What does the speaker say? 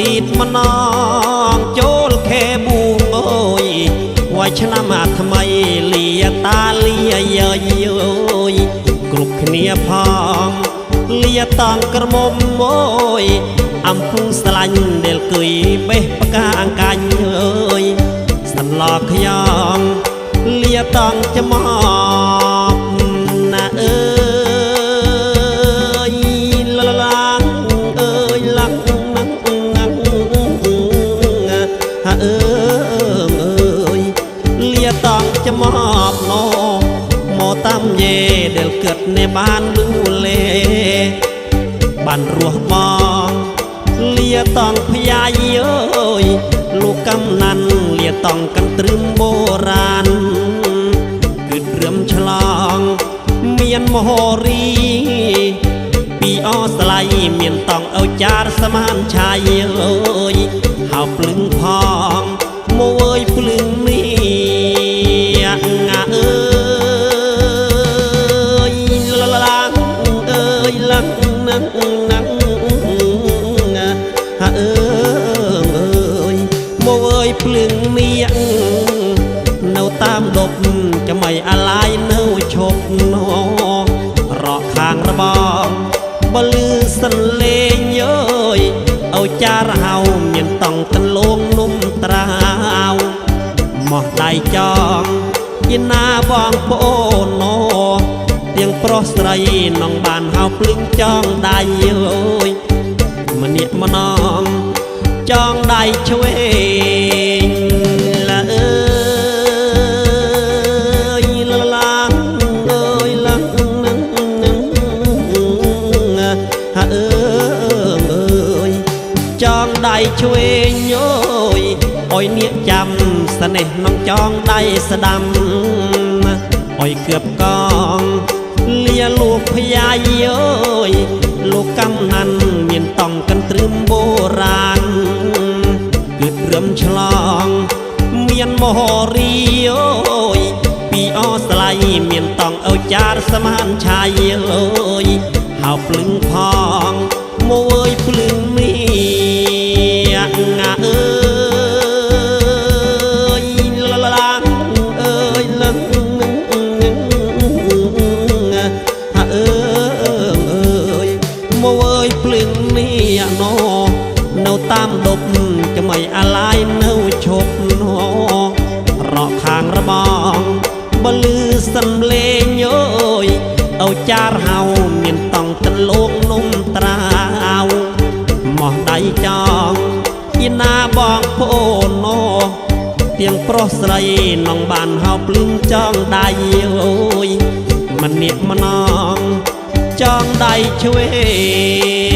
ទីតម្នងចូលខែបួងអើយវាយឆ្នាំថ្មីលាតាលាយើយគ្រប់គ្នាផងលាតងក្រមុំអើយអំពុងស្លាញ់ដែលគួយបេះផ្កាអង្កាញ់អើយសន្លខ្យងលាតងច្មប់ណាអើយឡាងអើយឡាងណាស់ណាស់អើយលាតងច្មប់ណោមកតាមយេដែលគិតនៃបានលូលេបានរស់បងលាតងភយាយអើយលោកកំណាន់លាតងកន្ទ្រឹមបុរាណគឺត្រឹមឆ្លងមានមហោរីពីអស្ល័យមានតង់អោចារសមានឆាយអើយហៅភ្លឹងផងមកអើយភ្លឹងនេះងាអើយឡាងអើយឡាងណាស់ណាស់អើយមកអើយភ្លឹងនេះនៅតាមដប់ចាំមិនអាឡាយនៅឈប់ណរកខាងរបងបើលឺសន្លេងអើយអោចារហៅមានតង់កន្លងនំត្រាវមកដៃចងយណាបងប្អូនណទាំងប្រុសស្រីនងបានហៅភ្លឹងចងដៃអើយម្នាក់ម្នងចងដៃឆ្វេងឡាអើយឡាងអើយឡាងនឹងអើយចងដៃឆ្វេងអើយអុយនាគចាំស្នេហ៍នងចងដៃស្ដាំអុយគឿបកងលាលោកភយាយអើយលោកកំណាន់មានតង់កន្ទ្រឹមបុរាណគឺត្រឹមឆ្លងមានមហោរីអើយពីអស្ល័យមានតង់អោចារសមានឆាយអើយហៅភ្លឹងផងមកអើយភ្លឹងនេះងាអើយឡាងអើយឡាងអើយមកអើយភ្លឹងនេះណោនៅតាមដប់ចាំមិនអាឡាយនៅឈប់ណោរកខាងរបងបើលឺសំឡេងអើយអោចារហៅមានតង់កន្លងនំត្រាវមកដៃចងយណាបងប្អូនណោទាំងប្រុសស្រីនងបានហៅភ្លឹងចងដៃអើយម្នាក់ម្នងចងដៃឆ្វេង